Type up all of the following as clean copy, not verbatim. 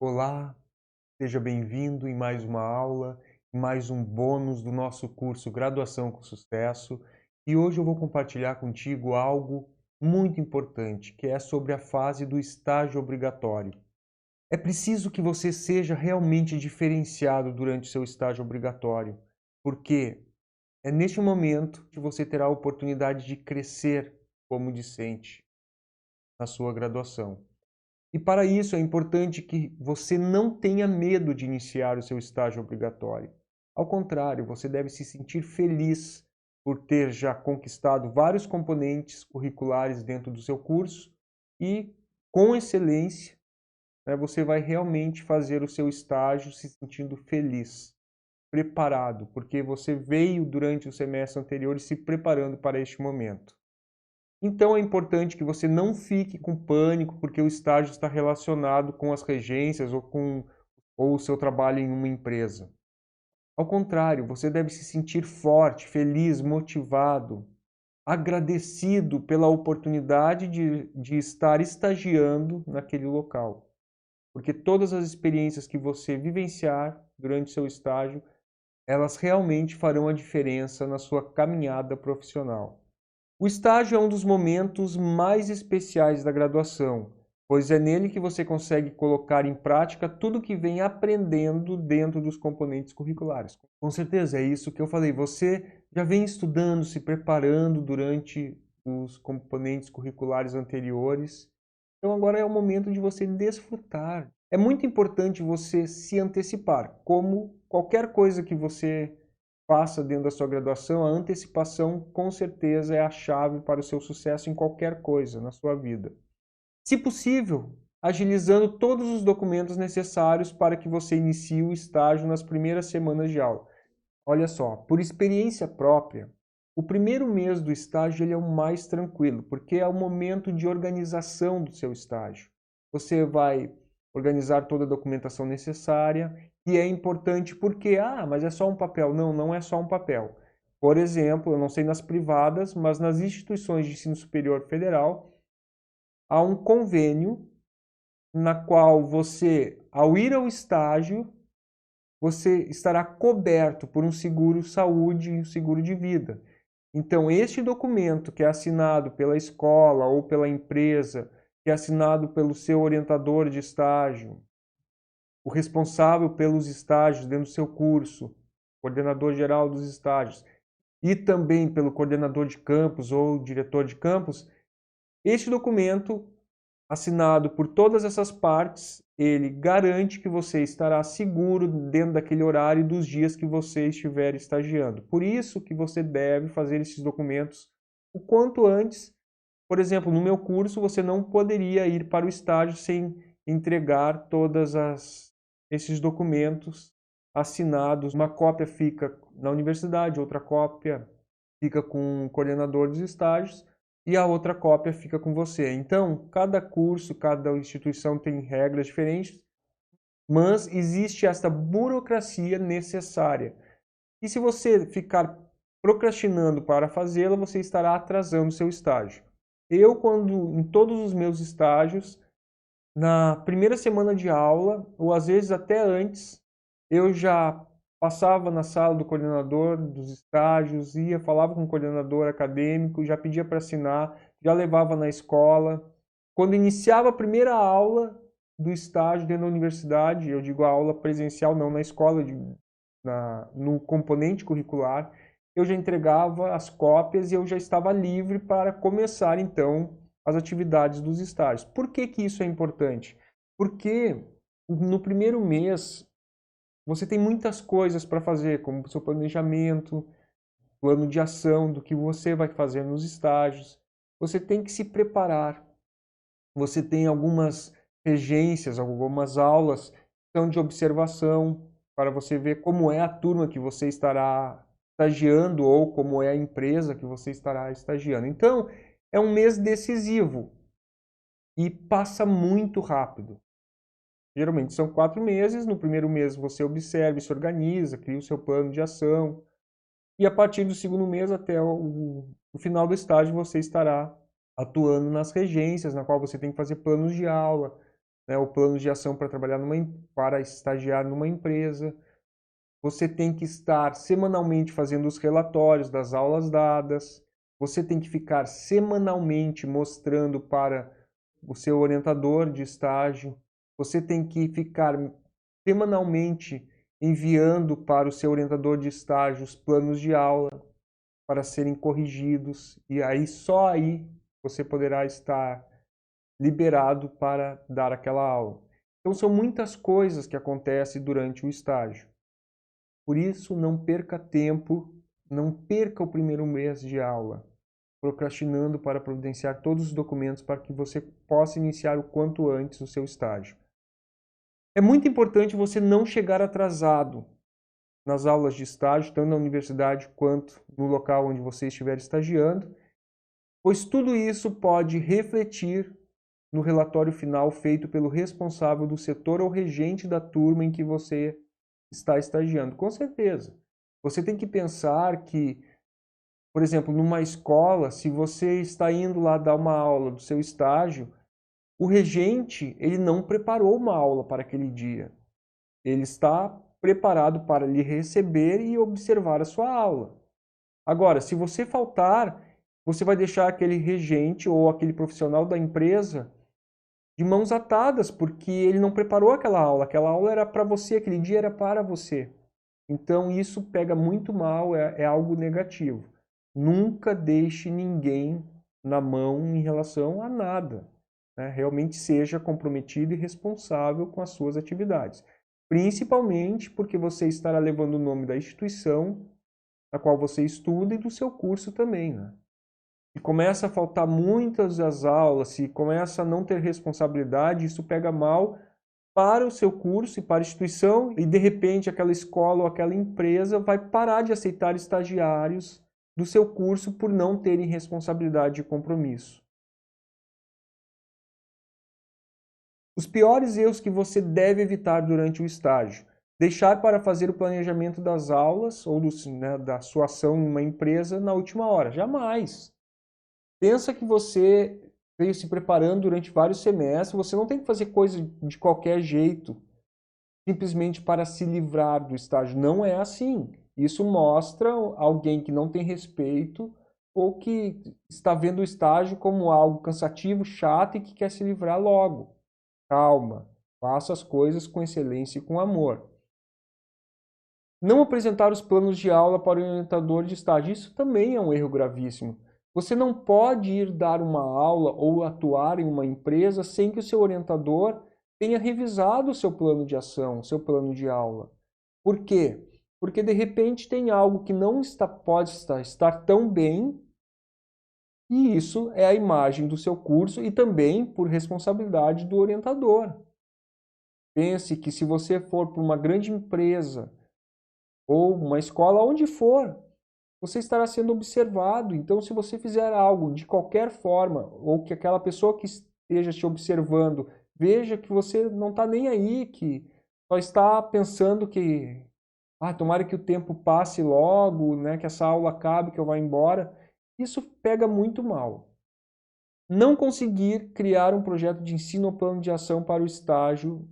Olá, seja bem-vindo em mais uma aula, em mais um bônus do nosso curso Graduação com Sucesso. E hoje eu vou compartilhar contigo algo muito importante, que é sobre a fase do estágio obrigatório. É preciso que você seja realmente diferenciado durante o seu estágio obrigatório, porque é neste momento que você terá a oportunidade de crescer como discente na sua graduação. E para isso é importante que você não tenha medo de iniciar o seu estágio obrigatório. Ao contrário, você deve se sentir feliz por ter já conquistado vários componentes curriculares dentro do seu curso e, com excelência, você vai realmente fazer o seu estágio se sentindo feliz, preparado, porque você veio durante o semestre anterior se preparando para este momento. Então é importante que você não fique com pânico porque o estágio está relacionado com as regências ou o seu trabalho em uma empresa. Ao contrário, você deve se sentir forte, feliz, motivado, agradecido pela oportunidade de estar estagiando naquele local. Porque todas as experiências que você vivenciar durante seu estágio, elas realmente farão a diferença na sua caminhada profissional. O estágio é um dos momentos mais especiais da graduação, pois é nele que você consegue colocar em prática tudo que vem aprendendo dentro dos componentes curriculares. Com certeza, é isso que eu falei. Você já vem estudando, se preparando durante os componentes curriculares anteriores. Então agora é o momento de você desfrutar. É muito importante você se antecipar, como qualquer coisa que você faça dentro da sua graduação, a antecipação com certeza é a chave para o seu sucesso em qualquer coisa na sua vida. Se possível, agilizando todos os documentos necessários para que você inicie o estágio nas primeiras semanas de aula. Olha só, por experiência própria, o primeiro mês do estágio ele é o mais tranquilo, porque é o momento de organização do seu estágio. Você vai organizar toda a documentação necessária e é importante porque, mas é só um papel. Não, não é só um papel. Por exemplo, eu não sei nas privadas, mas nas instituições de ensino superior federal, há um convênio na qual você, ao ir ao estágio, você estará coberto por um seguro saúde e um seguro de vida. Então, este documento que é assinado pela escola ou pela empresa, que é assinado pelo seu orientador de estágio, o responsável pelos estágios dentro do seu curso, coordenador geral dos estágios, e também pelo coordenador de campus ou diretor de campus, este documento assinado por todas essas partes, ele garante que você estará seguro dentro daquele horário e dos dias que você estiver estagiando. Por isso que você deve fazer esses documentos o quanto antes. Por exemplo, no meu curso, você não poderia ir para o estágio sem entregar esses documentos assinados. Uma cópia fica na universidade, outra cópia fica com o coordenador dos estágios e a outra cópia fica com você. Então, cada curso, cada instituição tem regras diferentes, mas existe essa burocracia necessária. E se você ficar procrastinando para fazê-la, você estará atrasando o seu estágio. Em todos os meus estágios, na primeira semana de aula, ou às vezes até antes, eu já passava na sala do coordenador dos estágios, falava com o coordenador acadêmico, já pedia para assinar, já levava na escola. Quando iniciava a primeira aula do estágio dentro da universidade, eu digo a aula presencial, não na escola, no componente curricular, eu já entregava as cópias e eu já estava livre para começar, então, as atividades dos estágios. Por que que isso é importante? Porque no primeiro mês você tem muitas coisas para fazer, como o seu planejamento, plano de ação do que você vai fazer nos estágios. Você tem que se preparar. Você tem algumas regências, algumas aulas que são de observação para você ver como é a turma que você estará estagiando ou como é a empresa que você estará estagiando. Então, é um mês decisivo e passa muito rápido. Geralmente são 4 meses. No primeiro mês você observa e se organiza, cria o seu plano de ação. E a partir do segundo mês até o final do estágio você estará atuando nas regências, na qual você tem que fazer planos de aula, né, o plano de ação para trabalhar para estagiar numa empresa. Você tem que estar semanalmente fazendo os relatórios das aulas dadas. Você tem que ficar semanalmente mostrando para o seu orientador de estágio. Você tem que ficar semanalmente enviando para o seu orientador de estágio os planos de aula para serem corrigidos. E aí, só aí, você poderá estar liberado para dar aquela aula. Então, são muitas coisas que acontecem durante o estágio. Por isso, não perca tempo, não perca o primeiro mês de aula, procrastinando para providenciar todos os documentos para que você possa iniciar o quanto antes o seu estágio. É muito importante você não chegar atrasado nas aulas de estágio, tanto na universidade quanto no local onde você estiver estagiando, pois tudo isso pode refletir no relatório final feito pelo responsável do setor ou regente da turma em que você está estagiando. Com certeza. Você tem que pensar que, por exemplo, numa escola, se você está indo lá dar uma aula do seu estágio, o regente, ele não preparou uma aula para aquele dia. Ele está preparado para lhe receber e observar a sua aula. Agora, se você faltar, você vai deixar aquele regente ou aquele profissional da empresa de mãos atadas, porque ele não preparou aquela aula. Aquela aula era para você, aquele dia era para você. Então, isso pega muito mal, é algo negativo. Nunca deixe ninguém na mão em relação a nada, né? Realmente seja comprometido e responsável com as suas atividades. Principalmente porque você estará levando o nome da instituição na qual você estuda e do seu curso também, né? Se começa a faltar muitas das aulas, se começa a não ter responsabilidade, isso pega mal para o seu curso e para a instituição, e de repente aquela escola ou aquela empresa vai parar de aceitar estagiários do seu curso por não terem responsabilidade e compromisso. Os piores erros que você deve evitar durante o estágio: deixar para fazer o planejamento das aulas ou da sua ação em uma empresa na última hora. Jamais! Pensa que você veio se preparando durante vários semestres, você não tem que fazer coisa de qualquer jeito, simplesmente para se livrar do estágio. Não é assim. Isso mostra alguém que não tem respeito ou que está vendo o estágio como algo cansativo, chato e que quer se livrar logo. Calma, faça as coisas com excelência e com amor. Não apresentar os planos de aula para o orientador de estágio. Isso também é um erro gravíssimo. Você não pode ir dar uma aula ou atuar em uma empresa sem que o seu orientador tenha revisado o seu plano de ação, o seu plano de aula. Por quê? Porque de repente tem algo que não pode estar tão bem, e isso é a imagem do seu curso e também por responsabilidade do orientador. Pense que se você for para uma grande empresa ou uma escola, onde for, você estará sendo observado. Então, se você fizer algo de qualquer forma, ou que aquela pessoa que esteja te observando veja que você não está nem aí, que só está pensando que tomara que o tempo passe logo, né, que essa aula acabe, que eu vá embora, isso pega muito mal. Não conseguir criar um projeto de ensino ou plano de ação para o estágio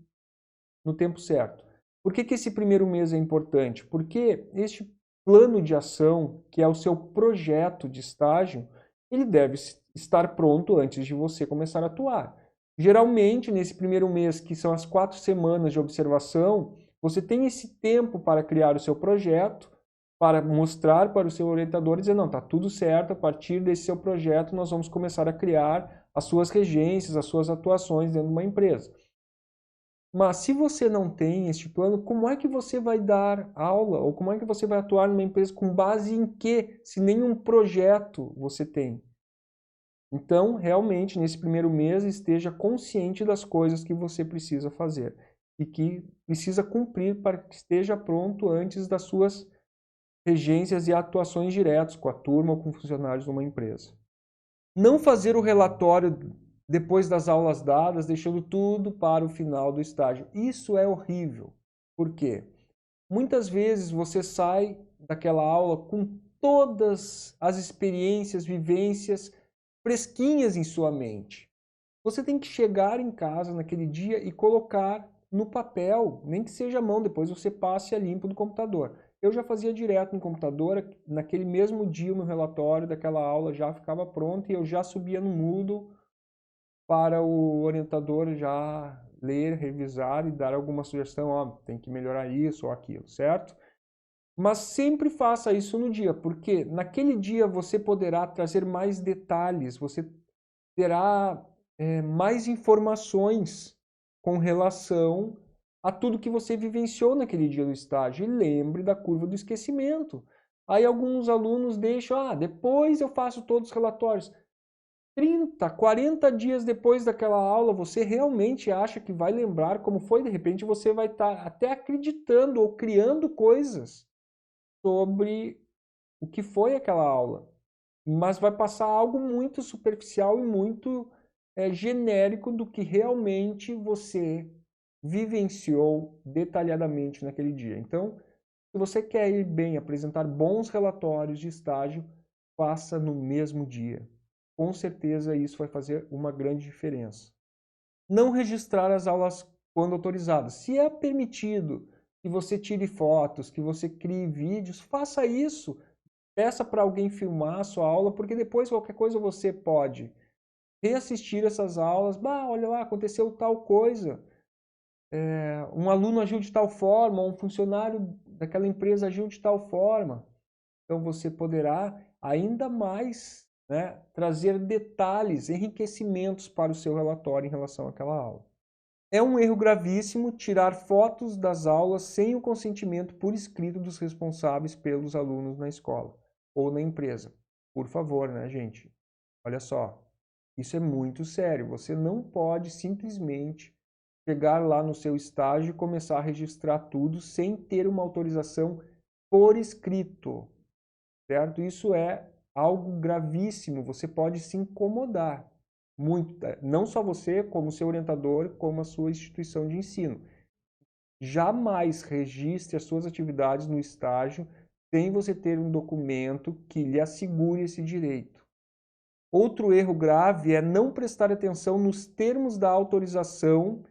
no tempo certo. Por que esse primeiro mês é importante? Porque este plano de ação, que é o seu projeto de estágio, ele deve estar pronto antes de você começar a atuar. Geralmente, nesse primeiro mês, que são as 4 semanas de observação, você tem esse tempo para criar o seu projeto, para mostrar para o seu orientador e dizer, não, está tudo certo, a partir desse seu projeto nós vamos começar a criar as suas regências, as suas atuações dentro de uma empresa. Mas se você não tem este plano, como é que você vai dar aula? Ou como é que você vai atuar numa empresa com base em quê? Se nenhum projeto você tem. Então, realmente, nesse primeiro mês, esteja consciente das coisas que você precisa fazer e que precisa cumprir para que esteja pronto antes das suas regências e atuações diretas com a turma ou com funcionários de uma empresa. Não fazer o relatório depois das aulas dadas, deixando tudo para o final do estágio. Isso é horrível. Por quê? Muitas vezes você sai daquela aula com todas as experiências, vivências fresquinhas em sua mente. Você tem que chegar em casa naquele dia e colocar no papel, nem que seja à mão, depois você passe a limpo do computador. Eu já fazia direto no computador, naquele mesmo dia o meu relatório daquela aula já ficava pronto e eu já subia no Moodle para o orientador já ler, revisar e dar alguma sugestão, ó, tem que melhorar isso ou aquilo, certo? Mas sempre faça isso no dia, porque naquele dia você poderá trazer mais detalhes, você terá mais informações com relação a tudo que você vivenciou naquele dia do estágio. E lembre da curva do esquecimento. Aí alguns alunos deixam, depois eu faço todos os relatórios. 30, 40 dias depois daquela aula, você realmente acha que vai lembrar como foi? De repente você vai estar até acreditando ou criando coisas sobre o que foi aquela aula. Mas vai passar algo muito superficial e muito genérico do que realmente você vivenciou detalhadamente naquele dia. Então, se você quer ir bem, apresentar bons relatórios de estágio, faça no mesmo dia. Com certeza isso vai fazer uma grande diferença. Não registrar as aulas quando autorizadas. Se é permitido que você tire fotos, que você crie vídeos, faça isso. Peça para alguém filmar a sua aula, porque depois qualquer coisa você pode reassistir essas aulas. Bah, olha lá, aconteceu tal coisa. Um aluno agiu de tal forma, um funcionário daquela empresa agiu de tal forma. Então você poderá ainda mais, né, trazer detalhes, enriquecimentos para o seu relatório em relação àquela aula. É um erro gravíssimo tirar fotos das aulas sem o consentimento por escrito dos responsáveis pelos alunos na escola ou na empresa. Por favor, né, gente? Olha só, isso é muito sério. Você não pode simplesmente chegar lá no seu estágio e começar a registrar tudo sem ter uma autorização por escrito, certo? Isso é algo gravíssimo. Você pode se incomodar muito, não só você, como seu orientador, como a sua instituição de ensino. Jamais registre as suas atividades no estágio sem você ter um documento que lhe assegure esse direito. Outro erro grave é não prestar atenção nos termos da autorização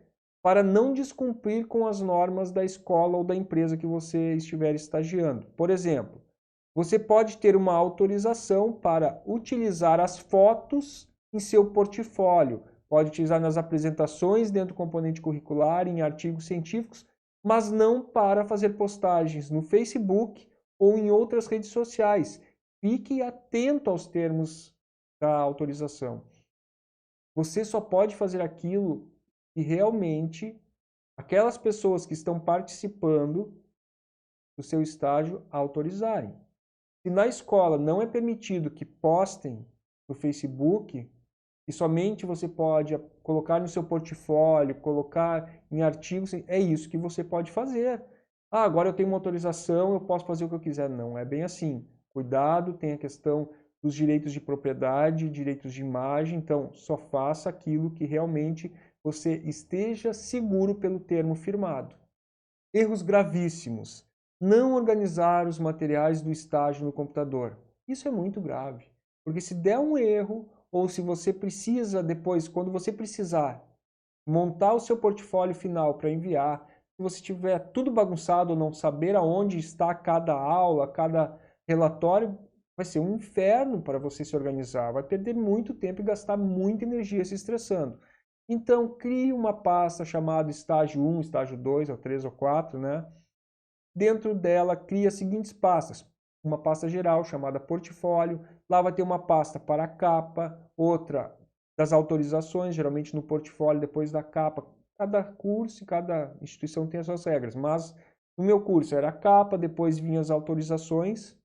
para não descumprir com as normas da escola ou da empresa que você estiver estagiando. Por exemplo, você pode ter uma autorização para utilizar as fotos em seu portfólio, pode utilizar nas apresentações dentro do componente curricular, em artigos científicos, mas não para fazer postagens no Facebook ou em outras redes sociais. Fique atento aos termos da autorização. Você só pode fazer aquilo que realmente aquelas pessoas que estão participando do seu estágio autorizarem. Se na escola não é permitido que postem no Facebook, e somente você pode colocar no seu portfólio, colocar em artigos, é isso que você pode fazer. Agora eu tenho uma autorização, eu posso fazer o que eu quiser. Não é bem assim. Cuidado, tem a questão dos direitos de propriedade, direitos de imagem, então só faça aquilo que realmente você esteja seguro pelo termo firmado. Erros gravíssimos. Não organizar os materiais do estágio no computador. Isso é muito grave, porque se der um erro, ou se você precisa depois, quando você precisar montar o seu portfólio final para enviar, se você tiver tudo bagunçado ou não saber aonde está cada aula, cada relatório, vai ser um inferno para você se organizar. Vai perder muito tempo e gastar muita energia se estressando. Então, crie uma pasta chamada estágio 1, estágio 2, ou 3 ou 4, né? Dentro dela, crie as seguintes pastas. Uma pasta geral chamada portfólio. Lá vai ter uma pasta para a capa, outra das autorizações, geralmente no portfólio, depois da capa. Cada curso e cada instituição tem as suas regras, mas no meu curso era a capa, depois vinham as autorizações,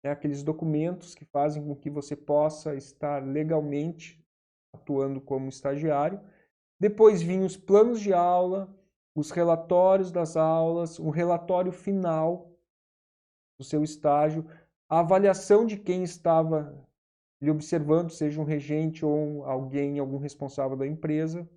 né, aqueles documentos que fazem com que você possa estar legalmente atuando como estagiário. Depois vinham os planos de aula, os relatórios das aulas, o relatório final do seu estágio, a avaliação de quem estava lhe observando, seja um regente ou alguém, algum responsável da empresa,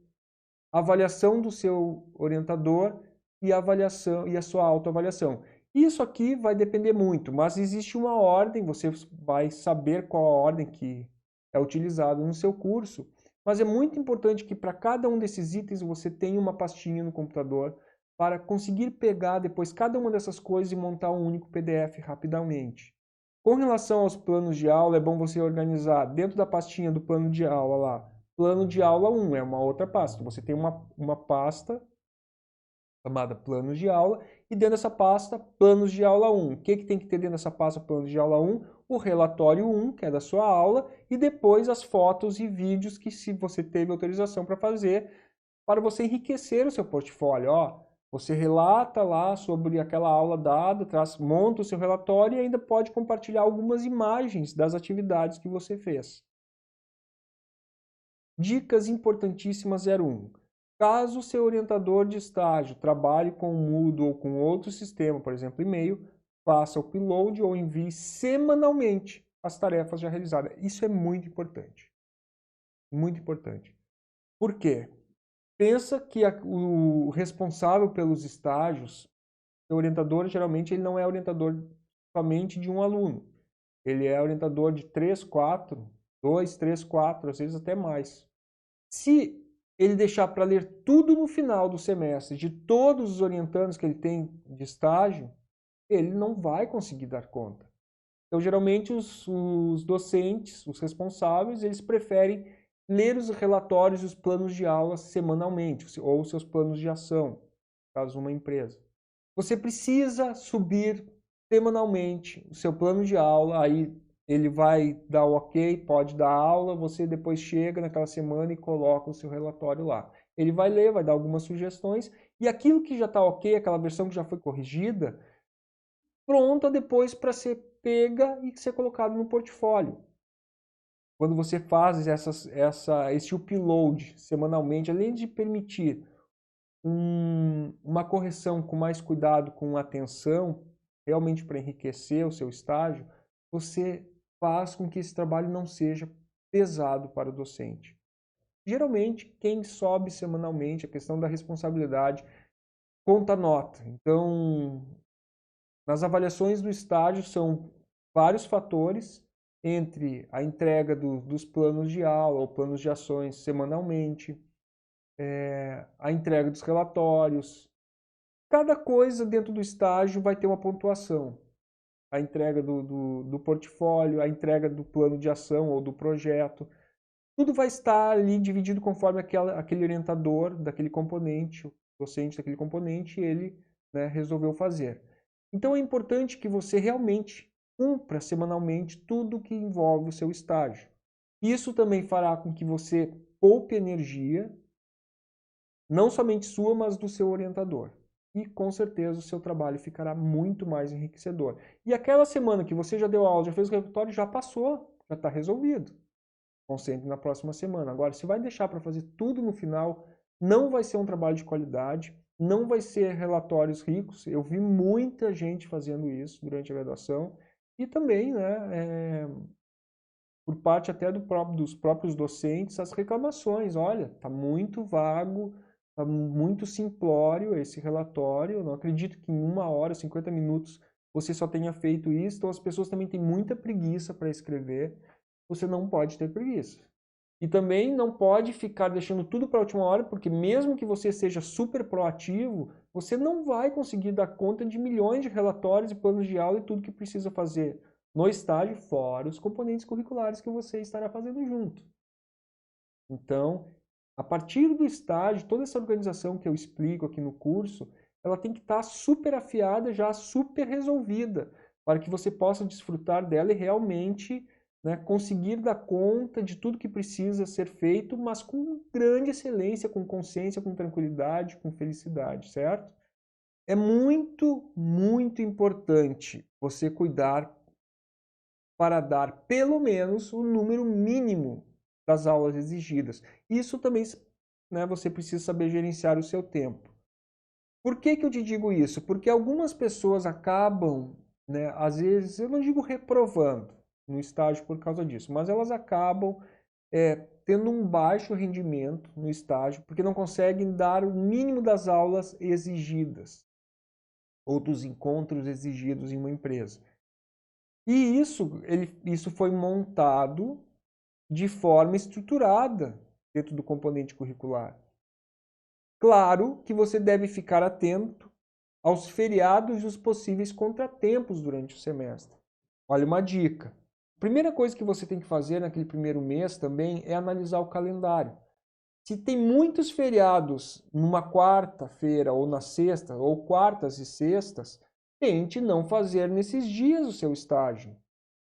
a avaliação do seu orientador e a avaliação e a sua autoavaliação. Isso aqui vai depender muito, mas existe uma ordem, você vai saber qual a ordem que é utilizada no seu curso. Mas é muito importante que para cada um desses itens você tenha uma pastinha no computador para conseguir pegar depois cada uma dessas coisas e montar um único PDF rapidamente. Com relação aos planos de aula, é bom você organizar dentro da pastinha do plano de aula lá. Plano de aula 1 é uma outra pasta. Você tem uma pasta chamada planos de aula, e dentro dessa pasta, planos de aula 1. O que tem que ter dentro dessa pasta, planos de aula 1? O relatório 1, que é da sua aula, e depois as fotos e vídeos que se você teve autorização para fazer, para você enriquecer o seu portfólio. Ó, você relata lá sobre aquela aula dada, monta o seu relatório e ainda pode compartilhar algumas imagens das atividades que você fez. Dicas importantíssimas 01. Caso o seu orientador de estágio trabalhe com o Moodle ou com outro sistema, por exemplo, e-mail, faça o upload ou envie semanalmente as tarefas já realizadas. Isso é muito importante. Muito importante. Por quê? Pensa que o responsável pelos estágios, o orientador, geralmente, ele não é orientador somente de um aluno. Ele é orientador de 3, 4, 2, 3, 4, às vezes até mais. Se ele deixar para ler tudo no final do semestre, de todos os orientandos que ele tem de estágio, ele não vai conseguir dar conta. Então, geralmente, os docentes, os responsáveis, eles preferem ler os relatórios e os planos de aula semanalmente, ou seus planos de ação, caso uma empresa. Você precisa subir semanalmente o seu plano de aula, aí ele vai dar o ok, pode dar aula, você depois chega naquela semana e coloca o seu relatório lá. Ele vai ler, vai dar algumas sugestões, e aquilo que já está ok, aquela versão que já foi corrigida, pronta depois para ser pega e ser colocado no portfólio. Quando você faz esse upload semanalmente, além de permitir uma correção com mais cuidado, com atenção, realmente para enriquecer o seu estágio, você faz com que esse trabalho não seja pesado para o docente. Geralmente, quem sobe semanalmente, a questão da responsabilidade, conta nota. Então, nas avaliações do estágio são vários fatores, entre a entrega dos planos de aula ou planos de ações semanalmente, a entrega dos relatórios. Cada coisa dentro do estágio vai ter uma pontuação. A entrega do portfólio, a entrega do plano de ação ou do projeto. Tudo vai estar ali dividido conforme aquele orientador daquele componente, o docente daquele componente, ele, né, resolveu fazer. Então é importante que você realmente cumpra semanalmente tudo que envolve o seu estágio. Isso também fará com que você poupe energia, não somente sua, mas do seu orientador. E com certeza o seu trabalho ficará muito mais enriquecedor. E aquela semana que você já deu aula, já fez o relatório, já passou, já está resolvido. Concentre na próxima semana. Agora, se vai deixar para fazer tudo no final, não vai ser um trabalho de qualidade, não vai ser relatórios ricos. Eu vi muita gente fazendo isso durante a graduação e também, né, por parte até dos próprios docentes, as reclamações. Olha, está muito vago, está muito simplório esse relatório. Eu não acredito que em 1 hora, 50 minutos, você só tenha feito isso. Então, as pessoas também têm muita preguiça para escrever. Você não pode ter preguiça. E também não pode ficar deixando tudo para a última hora, porque mesmo que você seja super proativo, você não vai conseguir dar conta de milhões de relatórios e planos de aula e tudo que precisa fazer no estágio, fora os componentes curriculares que você estará fazendo junto. Então, a partir do estágio, toda essa organização que eu explico aqui no curso, ela tem que estar super afiada, já super resolvida, para que você possa desfrutar dela e realmente, né, conseguir dar conta de tudo que precisa ser feito, mas com grande excelência, com consciência, com tranquilidade, com felicidade, certo? É muito, muito importante você cuidar para dar pelo menos o número mínimo das aulas exigidas. Isso também, né, você precisa saber gerenciar o seu tempo. Por que eu te digo isso? Porque algumas pessoas acabam, né, às vezes, eu não digo reprovando no estágio por causa disso, mas elas acabam tendo um baixo rendimento no estágio porque não conseguem dar o mínimo das aulas exigidas ou dos encontros exigidos em uma empresa. E isso foi montado de forma estruturada dentro do componente curricular? Claro que você deve ficar atento aos feriados e os possíveis contratempos durante o semestre. Olha uma dica. A primeira coisa que você tem que fazer naquele primeiro mês também é analisar o calendário. Se tem muitos feriados numa quarta-feira ou na sexta, ou quartas e sextas, tente não fazer nesses dias o seu estágio.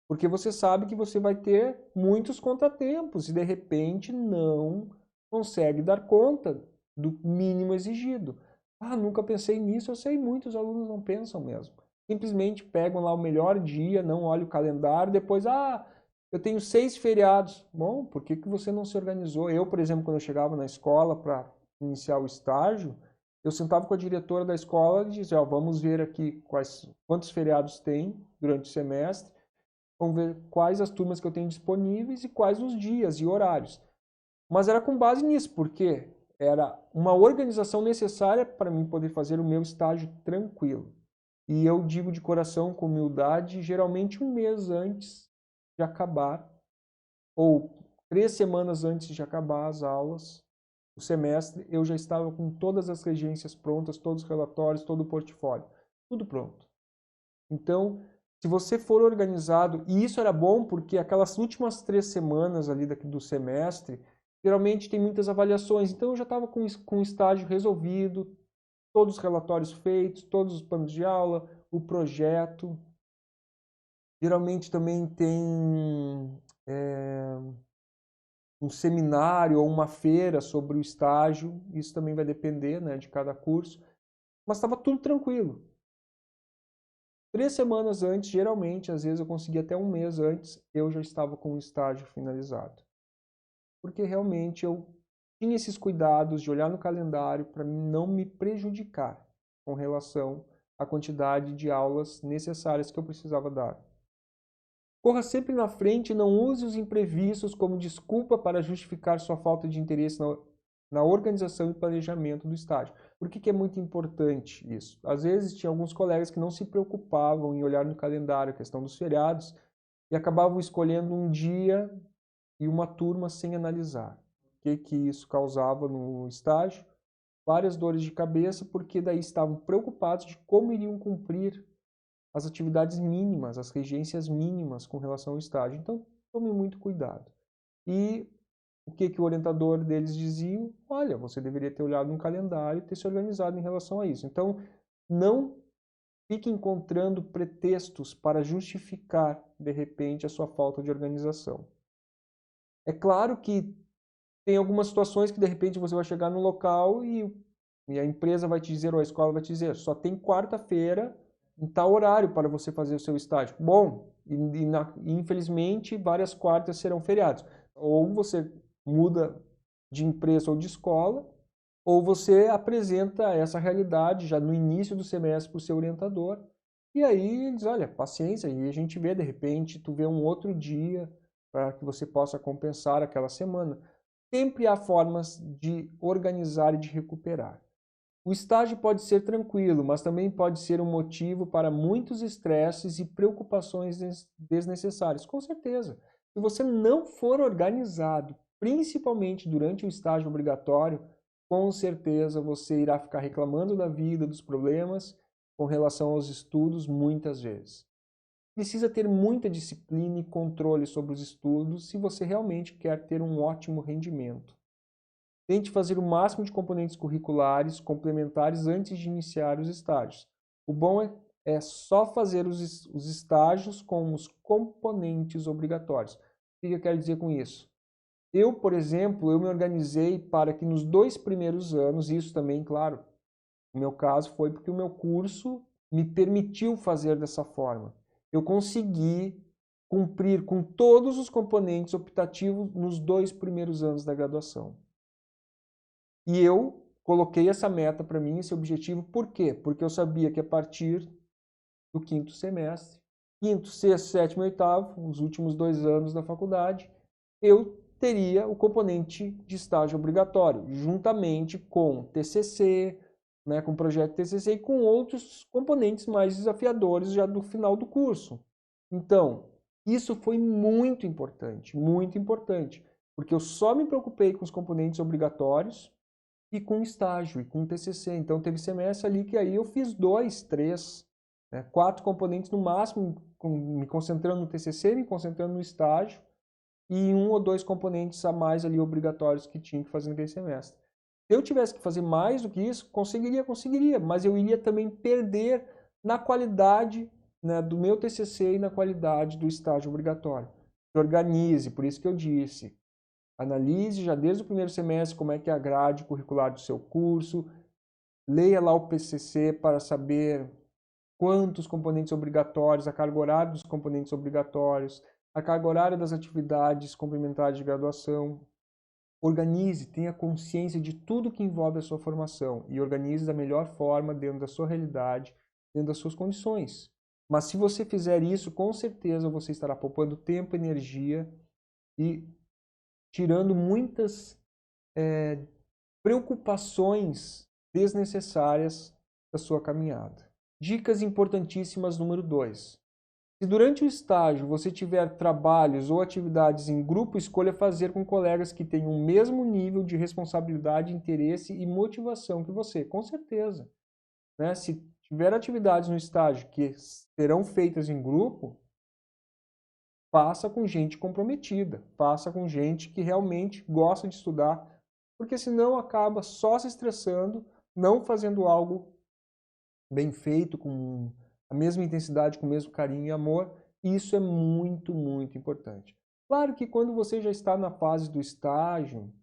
Porque você sabe que você vai ter muitos contratempos e de repente não consegue dar conta do mínimo exigido. Ah, nunca pensei nisso. Eu sei, muitos alunos não pensam mesmo. Simplesmente pegam lá o melhor dia, não olham o calendário, depois, eu tenho 6 feriados. Bom, por que você não se organizou? Eu, por exemplo, quando eu chegava na escola para iniciar o estágio, eu sentava com a diretora da escola e dizia, vamos ver aqui quantos feriados tem durante o semestre, vamos ver quais as turmas que eu tenho disponíveis e quais os dias e horários. Mas era com base nisso, porque era uma organização necessária para mim poder fazer o meu estágio tranquilo. E eu digo de coração, com humildade, geralmente um mês antes de acabar, ou 3 semanas antes de acabar as aulas, o semestre, eu já estava com todas as regências prontas, todos os relatórios, todo o portfólio, tudo pronto. Então, se você for organizado, e isso era bom porque aquelas últimas 3 semanas ali do semestre, geralmente tem muitas avaliações, então eu já estava com o estágio resolvido, todos os relatórios feitos, todos os planos de aula, o projeto. Geralmente também tem um seminário ou uma feira sobre o estágio, isso também vai depender, né, de cada curso, mas estava tudo tranquilo. 3 semanas antes, geralmente, às vezes eu conseguia até um mês antes, eu já estava com o estágio finalizado. Porque realmente eu tinha esses cuidados de olhar no calendário para não me prejudicar com relação à quantidade de aulas necessárias que eu precisava dar. Corra sempre na frente e não use os imprevistos como desculpa para justificar sua falta de interesse na organização e planejamento do estágio. Por que é muito importante isso? Às vezes tinha alguns colegas que não se preocupavam em olhar no calendário a questão dos feriados e acabavam escolhendo um dia e uma turma sem analisar. O que isso causava no estágio? Várias dores de cabeça, porque daí estavam preocupados de como iriam cumprir as atividades mínimas, as regências mínimas com relação ao estágio. Então, tome muito cuidado. E o que o orientador deles dizia? Olha, você deveria ter olhado no calendário e ter se organizado em relação a isso. Então, não fique encontrando pretextos para justificar, de repente, a sua falta de organização. É claro que tem algumas situações que, de repente, você vai chegar no local e a empresa vai te dizer, ou a escola vai te dizer, só tem quarta-feira em tal horário para você fazer o seu estágio. Bom, infelizmente, várias quartas serão feriados. Ou você muda de empresa ou de escola, ou você apresenta essa realidade já no início do semestre para o seu orientador. E aí ele diz, olha, paciência, e a gente vê, de repente, tu vê um outro dia para que você possa compensar aquela semana. Sempre há formas de organizar e de recuperar. O estágio pode ser tranquilo, mas também pode ser um motivo para muitos estresses e preocupações desnecessárias. Com certeza. Se você não for organizado, principalmente durante o estágio obrigatório, com certeza você irá ficar reclamando da vida, dos problemas com relação aos estudos muitas vezes. Precisa ter muita disciplina e controle sobre os estudos se você realmente quer ter um ótimo rendimento. Tente fazer o máximo de componentes curriculares complementares antes de iniciar os estágios. O bom é só fazer os estágios com os componentes obrigatórios. O que eu quero dizer com isso? Eu, por exemplo, me organizei para que nos 2 primeiros anos, isso também, claro, no meu caso foi porque o meu curso me permitiu fazer dessa forma. Eu consegui cumprir com todos os componentes optativos nos 2 primeiros anos da graduação. E eu coloquei essa meta para mim, esse objetivo, por quê? Porque eu sabia que a partir do 5º semestre, 5º, 6º, 7º e 8º, os últimos 2 anos da faculdade, eu teria o componente de estágio obrigatório, juntamente com TCC, né, com o projeto TCC e com outros componentes mais desafiadores já do final do curso. Então, isso foi muito importante, Porque eu só me preocupei com os componentes obrigatórios e com o estágio, e com o TCC. Então, teve semestre ali que aí eu fiz 2, 3, né, 4 componentes no máximo, me concentrando no TCC, me concentrando no estágio, e 1 ou 2 componentes a mais ali obrigatórios que tinha que fazer naquele semestre. Se eu tivesse que fazer mais do que isso, conseguiria, mas eu iria também perder na qualidade, né, do meu TCC e na qualidade do estágio obrigatório. Organize, por isso que eu disse, analise já desde o primeiro semestre como é que é a grade curricular do seu curso, leia lá o PCC para saber quantos componentes obrigatórios, a carga horária dos componentes obrigatórios, a carga horária das atividades complementares de graduação. Organize, tenha consciência de tudo que envolve a sua formação e organize da melhor forma dentro da sua realidade, dentro das suas condições. Mas se você fizer isso, com certeza você estará poupando tempo, energia e tirando muitas preocupações desnecessárias da sua caminhada. Dicas importantíssimas número 2. Se durante o estágio você tiver trabalhos ou atividades em grupo, escolha fazer com colegas que tenham o mesmo nível de responsabilidade, interesse e motivação que você, com certeza. Né? Se tiver atividades no estágio que serão feitas em grupo, faça com gente comprometida, faça com gente que realmente gosta de estudar, porque senão acaba só se estressando, não fazendo algo bem feito, com a mesma intensidade, com o mesmo carinho e amor. E isso é muito, muito importante. Claro que quando você já está na fase do estágio,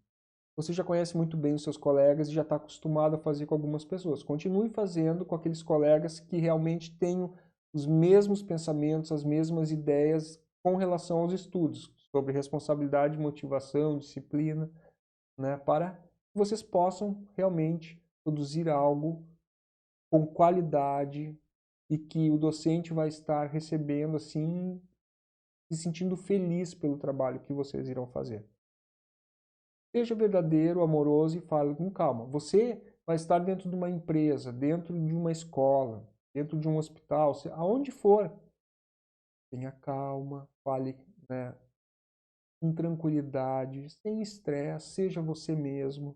você já conhece muito bem os seus colegas e já está acostumado a fazer com algumas pessoas. Continue fazendo com aqueles colegas que realmente tenham os mesmos pensamentos, as mesmas ideias com relação aos estudos, sobre responsabilidade, motivação, disciplina, né, para que vocês possam realmente produzir algo com qualidade e que o docente vai estar recebendo assim, se sentindo feliz pelo trabalho que vocês irão fazer. Seja verdadeiro, amoroso e fale com calma. Você vai estar dentro de uma empresa, dentro de uma escola, dentro de um hospital, aonde for. Tenha calma, fale, né, com tranquilidade, sem estresse, seja você mesmo,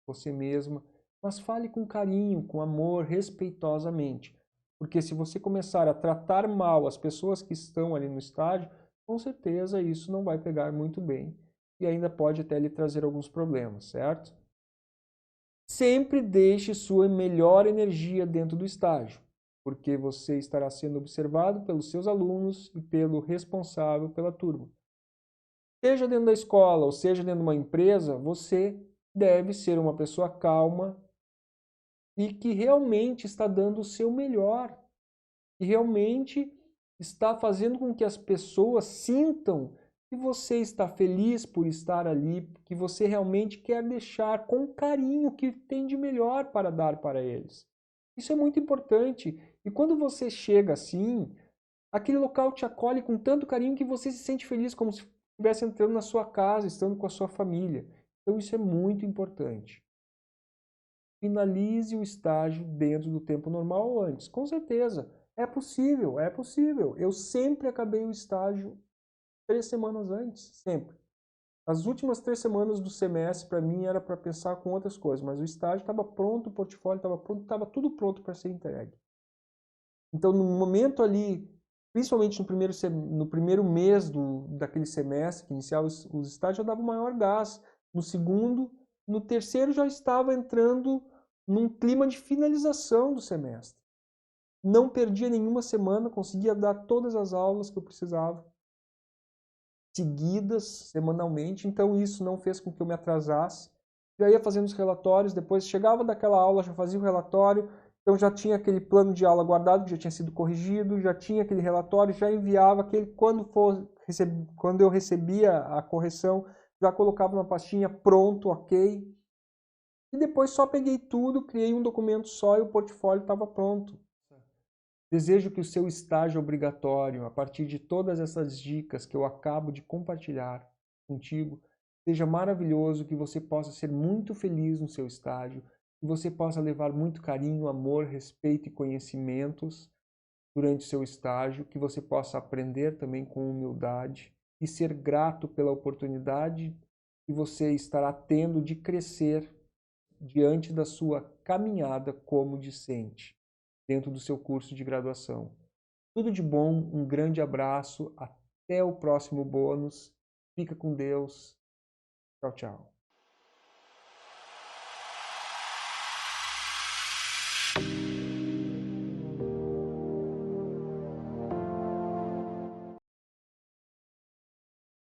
você mesma, mas fale com carinho, com amor, respeitosamente. Porque se você começar a tratar mal as pessoas que estão ali no estágio, com certeza isso não vai pegar muito bem e ainda pode até lhe trazer alguns problemas, certo? Sempre deixe sua melhor energia dentro do estágio, porque você estará sendo observado pelos seus alunos e pelo responsável pela turma. Seja dentro da escola ou seja dentro de uma empresa, você deve ser uma pessoa calma e que realmente está dando o seu melhor, e realmente está fazendo com que as pessoas sintam que você está feliz por estar ali, que você realmente quer deixar com carinho o que tem de melhor para dar para eles. Isso é muito importante. E quando você chega assim, aquele local te acolhe com tanto carinho que você se sente feliz, como se estivesse entrando na sua casa, estando com a sua família. Então isso é muito importante. Finalize o estágio dentro do tempo normal ou antes. Com certeza, é possível, é possível. Eu sempre acabei o estágio 3 semanas antes, sempre. As últimas 3 semanas do semestre, para mim, era para pensar com outras coisas, mas o estágio estava pronto, o portfólio estava pronto, estava tudo pronto para ser entregue. Então, no momento ali, principalmente no primeiro mês daquele semestre que iniciava os estágios, eu dava o maior gás. No segundo, no terceiro já estava entrando num clima de finalização do semestre. Não perdia nenhuma semana, conseguia dar todas as aulas que eu precisava, seguidas, semanalmente, então isso não fez com que eu me atrasasse. Já ia fazendo os relatórios, depois chegava daquela aula, já fazia o relatório, então já tinha aquele plano de aula guardado, que já tinha sido corrigido, já tinha aquele relatório, já enviava aquele, quando eu recebia a correção, já colocava uma pastinha, pronto, ok. E depois só peguei tudo, criei um documento só e o portfólio estava pronto. Desejo que o seu estágio obrigatório, a partir de todas essas dicas que eu acabo de compartilhar contigo, seja maravilhoso, que você possa ser muito feliz no seu estágio, que você possa levar muito carinho, amor, respeito e conhecimentos durante o seu estágio, que você possa aprender também com humildade e ser grato pela oportunidade que você estará tendo de crescer diante da sua caminhada como discente, dentro do seu curso de graduação. Tudo de bom, um grande abraço, até o próximo bônus. Fica com Deus. Tchau, tchau.